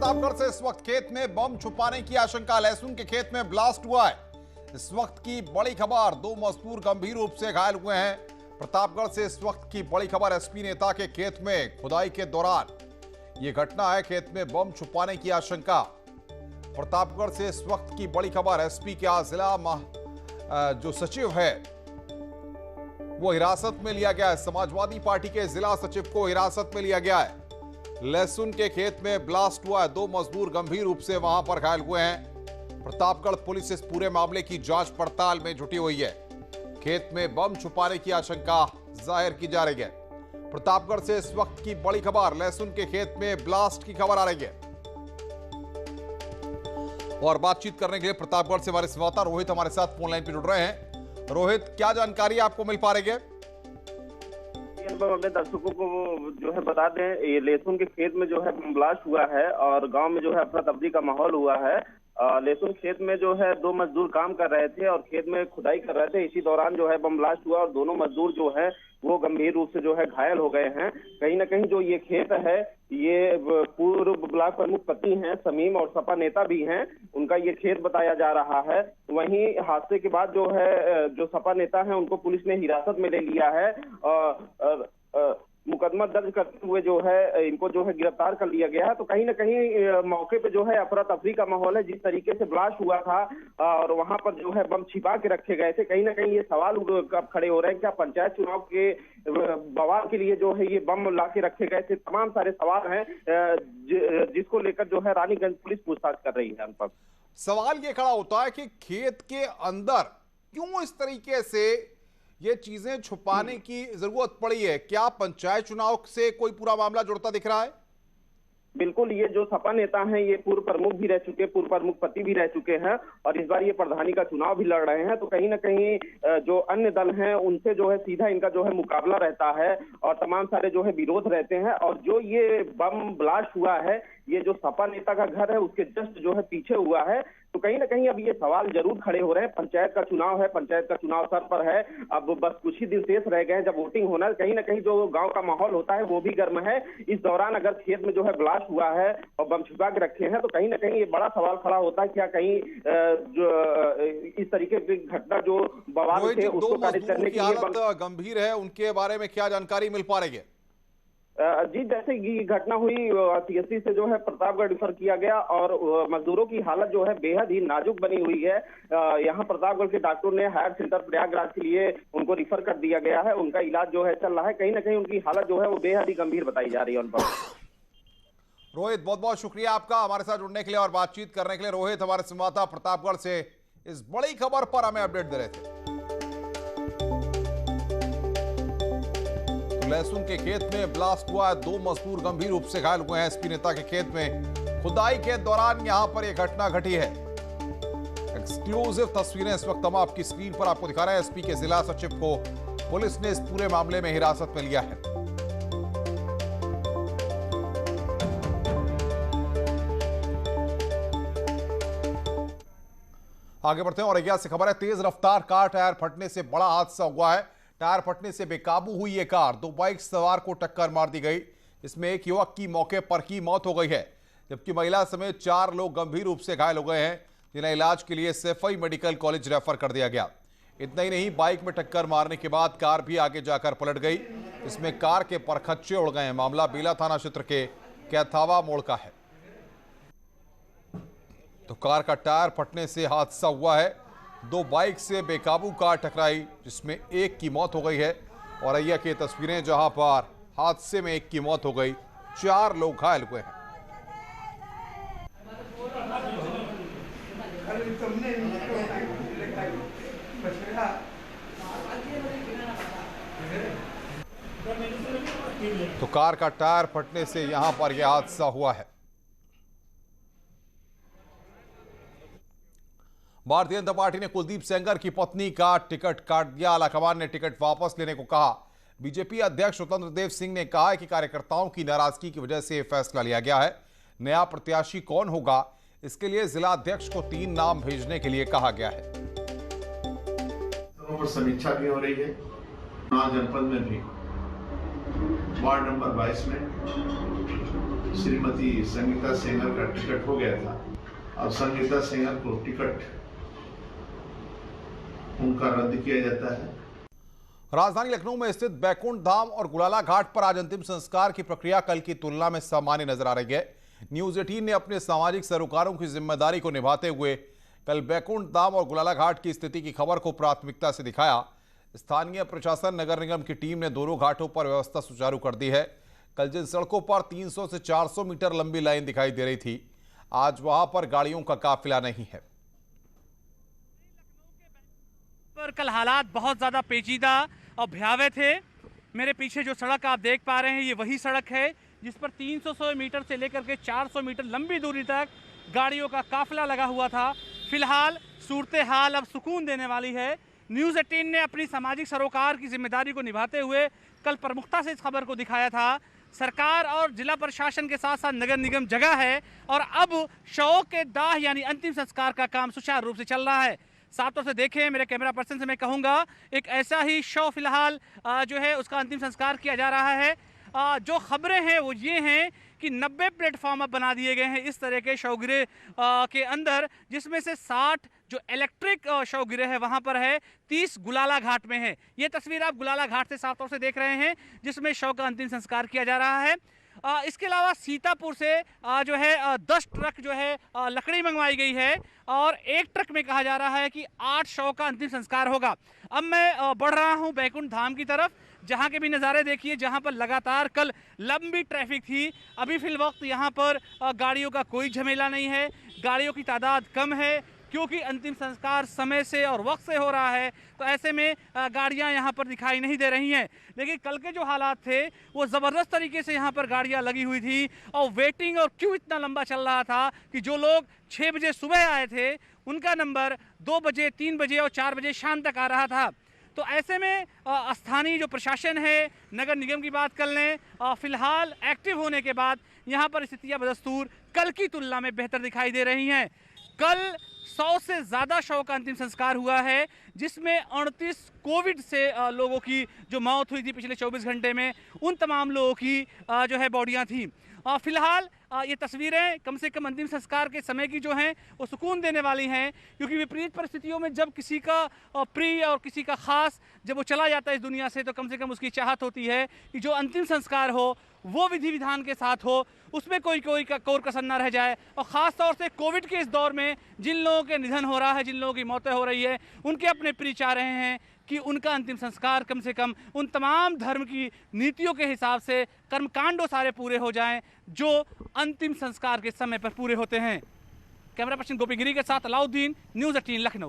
प्रतापगढ़ से इस वक्त खेत में बम छुपाने की आशंका। लहसुन के खेत में ब्लास्ट हुआ है। इस वक्त की बड़ी खबर, 2 मजदूर गंभीर रूप से घायल हुए हैं। प्रतापगढ़ से इस वक्त की बड़ी खबर, एसपी नेता के खेत में खुदाई के दौरान यह घटना है। खेत में बम छुपाने की आशंका। प्रतापगढ़ से इस वक्त की बड़ी खबर, एसपी के जिला जो सचिव है वो हिरासत में लिया गया है। समाजवादी पार्टी के जिला सचिव को हिरासत में लिया गया है। लहसुन के खेत में ब्लास्ट हुआ है। 2 मजदूर गंभीर रूप से वहां पर घायल हुए हैं। प्रतापगढ़ पुलिस इस पूरे मामले की जांच पड़ताल में जुटी हुई है। खेत में बम छुपाने की आशंका जाहिर की जा रही है। प्रतापगढ़ से इस वक्त की बड़ी खबर, लहसुन के खेत में ब्लास्ट की खबर आ रही है। और बातचीत करने के लिए प्रतापगढ़ से हमारे संवाददाता रोहित हमारे साथ फोन लाइन पर जुड़ रहे हैं। रोहित, क्या जानकारी आपको मिल पा रही है? अपने दर्शकों को जो है बता दें, ये लहसुन के खेत में जो है ब्लास्ट हुआ है और गांव में जो है अफरा तफरी का माहौल हुआ है। लहसुन खेत में जो है 2 मजदूर काम कर रहे थे और खेत में खुदाई कर रहे थे। इसी दौरान जो है बम ब्लास्ट हुआ और दोनों मजदूर जो है वो गंभीर रूप से जो है घायल हो गए हैं। कहीं ना कहीं जो ये खेत है, ये पूर्व ब्लॉक प्रमुख पति हैं समीम और सपा नेता भी हैं, उनका ये खेत बताया जा रहा है। वहीं हादसे के बाद जो है जो सपा नेता हैं उनको पुलिस ने हिरासत में ले लिया है और मुकदमा दर्ज करते हुए जो है इनको जो है गिरफ्तार कर लिया गया है। तो कहीं ना कहीं मौके पे जो है अफरा तफरी का माहौल है। जिस तरीके से ब्लास्ट हुआ था और वहां पर जो है बम छिपा के रखे गए थे, कहीं ना कहीं ये सवाल अब खड़े हो रहे हैं, क्या पंचायत चुनाव के बवाल के लिए जो है ये बम ला के रखे गए थे? तमाम सारे सवाल हैं जिसको लेकर जो है रानीगंज पुलिस पूछताछ कर रही है। अनुपम, सवाल ये खड़ा होता है कि खेत के अंदर क्यों इस तरीके से ये चीजें छुपाने की जरूरत पड़ी है? क्या पंचायत चुनाव से कोई पूरा मामला जुड़ता दिख रहा है? बिल्कुल, ये जो सपा नेता हैं ये पूर्व प्रमुख भी रह चुके, पूर्व प्रमुख पति भी रह चुके हैं और इस बार ये प्रधानी का चुनाव भी लड़ रहे हैं। तो कहीं ना कहीं जो अन्य दल हैं उनसे जो है सीधा इनका जो है मुकाबला रहता है और तमाम सारे जो है विरोध रहते हैं। और जो ये बम ब्लास्ट हुआ है, ये जो सपा नेता का घर है उसके जस्ट जो है पीछे हुआ है। तो कहीं ना कहीं अब ये सवाल जरूर खड़े हो रहे हैं। पंचायत का चुनाव है, पंचायत का चुनाव सर पर है, अब बस कुछ ही दिन शेष रह गए हैं जब वोटिंग होना है। कहीं ना कहीं जो गांव का माहौल होता है वो भी गर्म है। इस दौरान अगर खेत में जो है ब्लास्ट हुआ है और बम छुपा के रखे हैं तो कहीं ना कहीं ये बड़ा सवाल खड़ा होता है, क्या कहीं जो इस तरीके की घटना जो बवाल थे उसको खारिज करने की हालत गंभीर है, उनके बारे में क्या जानकारी मिल पा रही है? जी, जैसे ये घटना हुई सीएससी से जो है प्रतापगढ़ रिफर किया गया और मजदूरों की हालत जो है बेहद ही नाजुक बनी हुई है। यहाँ प्रतापगढ़ के डॉक्टरों ने हायर सेंटर प्रयागराज के लिए उनको रिफर कर दिया गया है। उनका इलाज जो है चल रहा है। कहीं ना कहीं उनकी हालत जो है वो बेहद ही गंभीर बताई जा रही है। उन पर रोहित, बहुत बहुत शुक्रिया आपका हमारे साथ जुड़ने के लिए और बातचीत करने के लिए। रोहित हमारे संवाददाता प्रतापगढ़ से इस बड़ी खबर पर हमें अपडेट दे रहे थे। लहसुन के खेत में ब्लास्ट हुआ है। 2 मजदूर गंभीर रूप से घायल हुए हैं। एसपी नेता के खेत में खुदाई के दौरान यहां पर यह घटना घटी है। एक्सक्लूसिव तस्वीरें इस वक्त हम आपकी स्क्रीन पर आपको दिखा रहे हैं। एसपी के जिला सचिव को पुलिस ने इस पूरे मामले में हिरासत में लिया है। आगे बढ़ते हैं और अज्ञात से खबर है। तेज रफ्तार कार टायर फटने से बड़ा हादसा हुआ है। टायर फटने से बेकाबू हुई ये कार 2 बाइक सवार को टक्कर मार दी गई। इसमें एक युवक की मौके पर ही मौत हो गई है, जबकि महिला समेत 4 लोग गंभीर रूप से घायल हो गए हैं, जिन्हें इलाज के लिए सैफई मेडिकल कॉलेज रेफर कर दिया गया। इतना ही नहीं, बाइक में टक्कर मारने के बाद कार भी आगे जाकर पलट गई। इसमें कार के परखच्चे उड़ गए हैं। मामला बेला थाना क्षेत्र के कैथावा मोड़ का है। तो कार का टायर फटने से हादसा हुआ है। 2 बाइक से बेकाबू कार टकराई, जिसमें एक की मौत हो गई है। और अय्या की तस्वीरें जहां पर हादसे में एक की मौत हो गई, 4 लोग घायल हुए हैं। तो कार का टायर फटने से यहां पर यह हादसा हुआ है। भारतीय जनता पार्टी ने कुलदीप सेंगर की पत्नी का टिकट काट दिया। आलाकमान ने टिकट वापस लेने को कहा। बीजेपी अध्यक्ष स्वतंत्र देव सिंह ने कहा है कि कार्यकर्ताओं की नाराजगी की वजह से यह फैसला लिया गया है। नया प्रत्याशी कौन होगा, इसके लिए जिला अध्यक्ष को 3 नाम भेजने के लिए कहा गया है। समीक्षा भी हो रही है जनपद में भी वार्ड नंबर 22 में श्रीमती संगीता सेंगर का टिकट हो गया था। अब संगीता सेंगर को टिकट उनका रद्द किया जाता है। राजधानी लखनऊ में स्थित बैकुंठ धाम और गुलाला घाट पर आज अंतिम संस्कार की प्रक्रिया कल की तुलना में सामान्य नजर आ रही है। न्यूज 18 ने अपने सामाजिक सरोकारों की जिम्मेदारी को निभाते हुए कल बैकुंठ धाम और गुलाला घाट की स्थिति की खबर को प्राथमिकता से दिखाया। स्थानीय प्रशासन नगर निगम की टीम ने दोनों घाटों पर व्यवस्था सुचारू कर दी है। कल जिन सड़कों पर 300 से 400 मीटर लंबी लाइन दिखाई दे रही थी, आज वहां पर गाड़ियों का काफिला नहीं है। पर कल हालात बहुत ज़्यादा पेचीदा और भयावह थे। मेरे पीछे जो सड़क आप देख पा रहे हैं, ये वही सड़क है जिस पर 300 मीटर से लेकर के 400 मीटर लंबी दूरी तक गाड़ियों का काफिला लगा हुआ था। फिलहाल सूरत हाल अब सुकून देने वाली है। न्यूज़ 18 ने अपनी सामाजिक सरोकार की जिम्मेदारी को निभाते हुए कल प्रमुखता से इस खबर को दिखाया था। सरकार और जिला प्रशासन के साथ साथ नगर निगम जगह है और अब शवों के दाह यानी अंतिम संस्कार का काम सुचारू रूप से चल रहा है। साफ तौर से देखें, मेरे कैमरा पर्सन से मैं कहूँगा, एक ऐसा ही शव फिलहाल जो है उसका अंतिम संस्कार किया जा रहा है। जो खबरें हैं वो ये हैं कि 90 प्लेटफॉर्म अब बना दिए गए हैं इस तरह के शवगिरह के अंदर, जिसमें से 60 जो इलेक्ट्रिक शवगिरह है वहाँ पर है, 30 गुलाला घाट में है। ये तस्वीर आप गुलाला घाट से साफ तौर से देख रहे हैं जिसमें शव का अंतिम संस्कार किया जा रहा है। इसके अलावा सीतापुर से जो है 10 ट्रक जो है लकड़ी मंगवाई गई है और एक ट्रक में कहा जा रहा है कि 8 शव का अंतिम संस्कार होगा। अब मैं बढ़ रहा हूं बैकुंठ धाम की तरफ, जहां के भी नज़ारे देखिए, जहां पर लगातार कल लंबी ट्रैफिक थी। अभी फिल वक्त यहां पर गाड़ियों का कोई झमेला नहीं है, गाड़ियों की तादाद कम है क्योंकि अंतिम संस्कार समय से और वक्त से हो रहा है, तो ऐसे में गाड़ियां यहां पर दिखाई नहीं दे रही हैं। लेकिन कल के जो हालात थे वो ज़बरदस्त तरीके से यहां पर गाड़ियां लगी हुई थी और वेटिंग और क्यू इतना लंबा चल रहा था कि जो लोग 6 बजे सुबह आए थे उनका नंबर 2 बजे, 3 बजे और 4 बजे शाम तक आ रहा था। तो ऐसे में स्थानीय जो प्रशासन है, नगर निगम की बात कर लें, फिलहाल एक्टिव होने के बाद यहाँ पर स्थितियाँ बदस्तूर कल की तुलना में बेहतर दिखाई दे रही हैं। कल 100 से ज़्यादा शव का अंतिम संस्कार हुआ है, जिसमें 38 कोविड से लोगों की जो मौत हुई थी पिछले 24 घंटे में, उन तमाम लोगों की जो है बॉडियां थी। फिलहाल ये तस्वीरें कम से कम अंतिम संस्कार के समय की जो हैं वो सुकून देने वाली हैं, क्योंकि विपरीत परिस्थितियों में जब किसी का प्रिय और किसी का खास जब वो चला जाता है इस दुनिया से, तो कम से कम उसकी चाहत होती है कि जो अंतिम संस्कार हो वो विधि विधान के साथ हो, उसमें कोई कोर कसर ना रह जाए। और ख़ास तौर से कोविड के इस दौर में जिन लोगों के निधन हो रहा है, जिन लोगों की मौतें हो रही है, उनके अपने प्रिय चाह रहे हैं कि उनका अंतिम संस्कार कम से कम उन तमाम धर्म की नीतियों के हिसाब से कर्मकांडों सारे पूरे हो जाएं जो अंतिम संस्कार के समय पर पूरे होते हैं। कैमरा पर्सन गोपी गिरी के साथ अलाउद्दीन, न्यूज़ 18 लखनऊ।